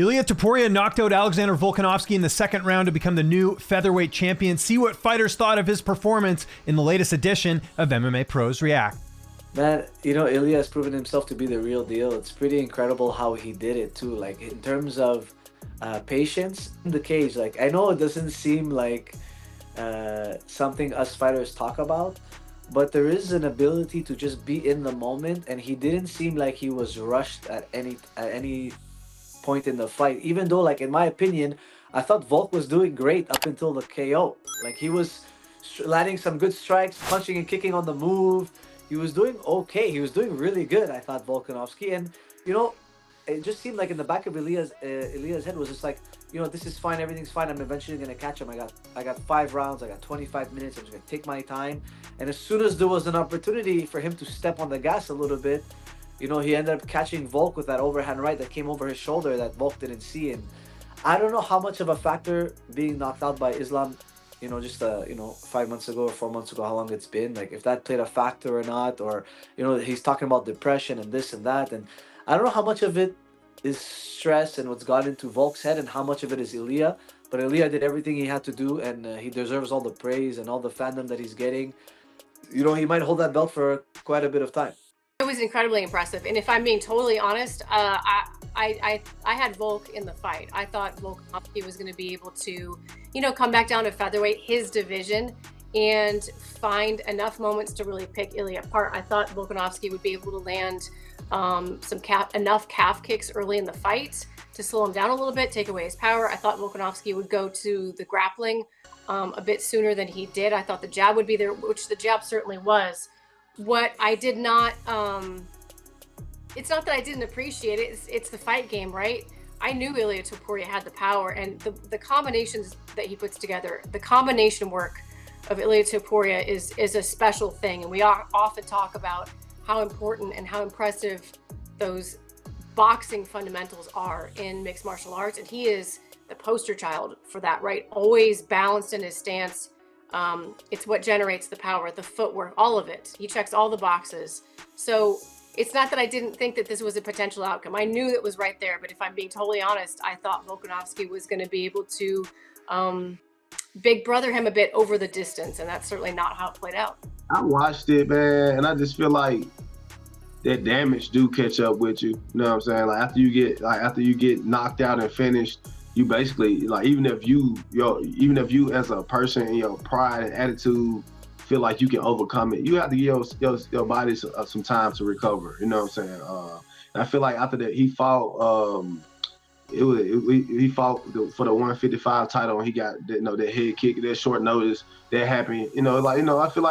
Ilia Topuria knocked out Alexander Volkanovski in the second round to become the new featherweight champion. See what fighters thought of his performance in the latest edition of MMA Pros React. Man, you know, Ilia has proven himself to be the real deal. It's pretty incredible how he did it too. Like in terms of patience in the cage. Like I know it doesn't seem like something us fighters talk about, but there is an ability to just be in the moment, and he didn't seem like he was rushed at any point in the fight. Even though, like in my opinion, I thought Volk was doing great up until the KO. Like he was landing some good strikes, punching and kicking on the move. He was doing okay. He was doing really good, I thought, Volkanovski. And, you know, it just seemed like in the back of Ilia's head was just like, you know, this is fine. Everything's fine. I'm eventually going to catch him. I got 5 rounds. I got 25 minutes. I'm just going to take my time. And as soon as there was an opportunity for him to step on the gas a little bit, you know, he ended up catching Volk with that overhand right that came over his shoulder that Volk didn't see. And I don't know how much of a factor being knocked out by Islam, you know, just 5 months ago or 4 months ago, how long it's been, like if that played a factor or not, or, you know, he's talking about depression and this and that. And I don't know how much of it is stress and what's got into Volk's head and how much of it is Ilia. But Ilia did everything he had to do, and he deserves all the praise and all the fandom that he's getting. You know, he might hold that belt for quite a bit of time. It was incredibly impressive, and if I'm being totally honest, I had Volk in the fight. I thought Volkanovski was going to be able to, you know, come back down to featherweight, his division, and find enough moments to really pick Ilia apart. I thought Volkanovski would be able to land enough calf kicks early in the fight to slow him down a little bit, take away his power. I thought Volkanovski would go to the grappling a bit sooner than he did. I thought the jab would be there, which the jab certainly was. What I did not, it's not that I didn't appreciate it, it's the fight game, right? I knew Ilia Topuria had the power, and the combinations that he puts together, the combination work of Ilia Topuria is a special thing. And we often talk about how important and how impressive those boxing fundamentals are in mixed martial arts. And he is the poster child for that, right? Always balanced in his stance. It's what generates the power, the footwork, all of it. He checks all the boxes. So it's not that I didn't think that this was a potential outcome. I knew it was right there, but if I'm being totally honest, I thought Volkanovski was going to be able to big brother him a bit over the distance, and that's certainly not how it played out. I watched it, man, and I just feel like that damage do catch up with you. You know what I'm saying? Like after you get knocked out and finished, you basically, like, even if you as a person in your pride and attitude feel like you can overcome it, you have to give your body some time to recover. You know what I'm saying? And I feel like after that he fought, he fought for the 155 title, and he got that head kick, that short notice that happened. I feel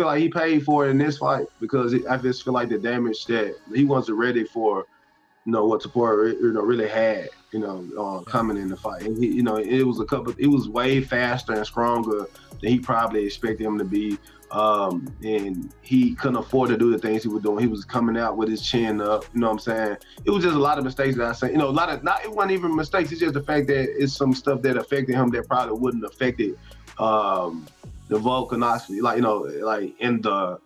like he paid for it in this fight, because I just feel like the damage that he wasn't ready for, what Topuria really had, coming in the fight. And it was way faster and stronger than he probably expected him to be. And he couldn't afford to do the things he was doing. He was coming out with his chin up, you know what I'm saying? It was just a lot of mistakes that I say, it wasn't even mistakes. It's just the fact that it's some stuff that affected him that probably wouldn't have affected the Volkanovski, in the,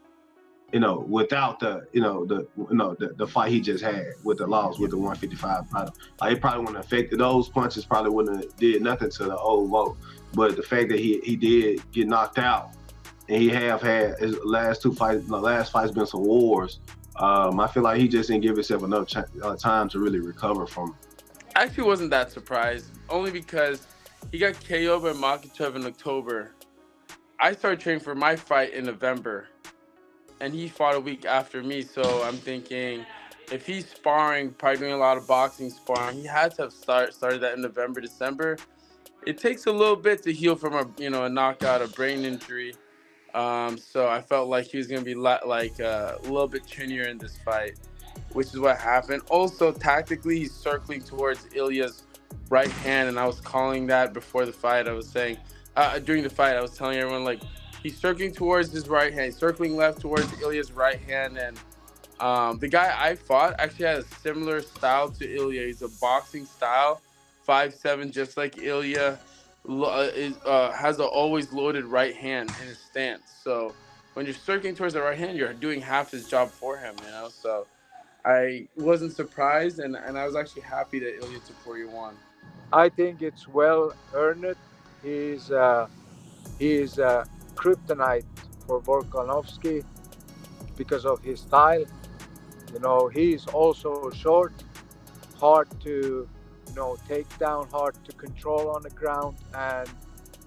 without the fight he just had with the loss with the 155 title. Like, it probably wouldn't have affected those punches, probably wouldn't have did nothing to the old Volk. But the fact that he did get knocked out, and he have had his last 2 fights, the last fight's been some wars. I feel like he just didn't give himself enough time to really recover from it. I actually wasn't that surprised, only because he got KO'd by Makhachev in October. I started training for my fight in November, and he fought a week after me. So I'm thinking, if he's sparring, probably doing a lot of boxing sparring, he had to have started that in November, December. It takes a little bit to heal from a knockout, a brain injury. So I felt like he was going to be a little bit chinier in this fight, which is what happened. Also, tactically, he's circling towards Ilia's right hand, and I was calling that before the fight. I was saying, during the fight, I was telling everyone, he's circling towards his right hand, circling left towards Ilia's right hand. And the guy I fought actually had a similar style to Ilia. He's a boxing style, 5'7", just like Ilia. Has an always loaded right hand in his stance. So when you're circling towards the right hand, you're doing half his job for him, So I wasn't surprised, and I was actually happy that Ilia Topuria won. I think it's well earned. He's kryptonite for Volkanovski because of his style. He's also short, hard to take down, hard to control on the ground, and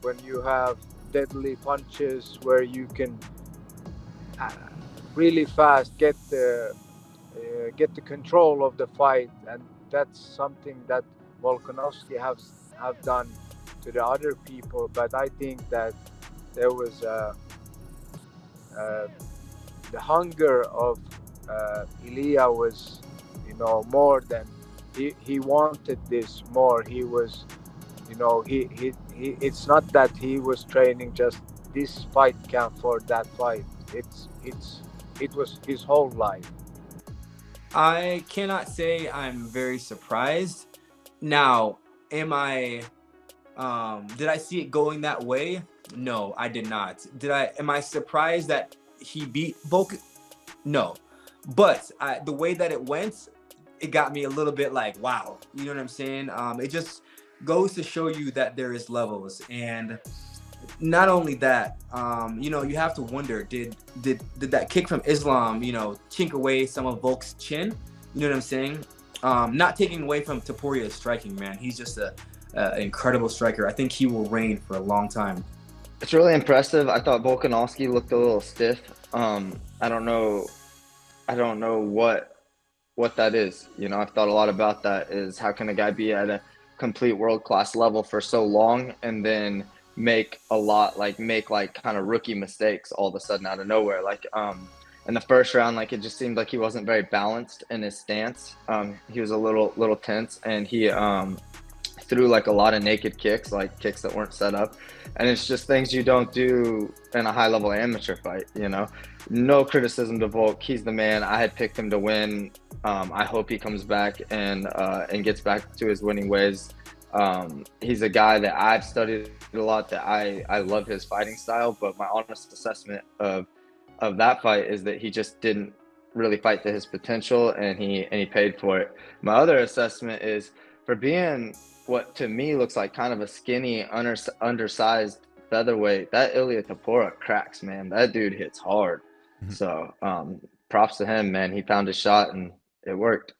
when you have deadly punches where you can uh, really fast get the control of the fight, and that's something that Volkanovski have done to the other people. But I think that there was uh, the hunger of Ilia was, more than he wanted this more. He was, he it's not that he was training just this fight camp for that fight. It was his whole life. I cannot say I'm very surprised. Now, did I see it going that way? No, I did not. Am I surprised that he beat Volk? No. But the way that it went, it got me a little bit like, wow, you know what I'm saying? It just goes to show you that there is levels. And not only that, you have to wonder, did that kick from Islam, chink away some of Volk's chin? You know what I'm saying? Not taking away from Topuria's striking, man. He's just an incredible striker. I think he will reign for a long time. It's really impressive. I thought Volkanovski looked a little stiff. I don't know what that is. I've thought a lot about that. Is how can a guy be at a complete world-class level for so long and then make kind of rookie mistakes all of a sudden out of nowhere? In the first round, it just seemed like he wasn't very balanced in his stance. He was a little tense, and he threw a lot of naked kicks, kicks that weren't set up. And it's just things you don't do in a high-level amateur fight, No criticism to Volk. He's the man. I had picked him to win. I hope he comes back and gets back to his winning ways. He's a guy that I've studied a lot, that I love his fighting style, but my honest assessment of that fight is that he just didn't really fight to his potential, and he paid for it. My other assessment is, for being what to me looks like kind of a skinny, undersized featherweight, that Ilia Topuria cracks, man. That dude hits hard. So props to him, man. He found his shot and it worked.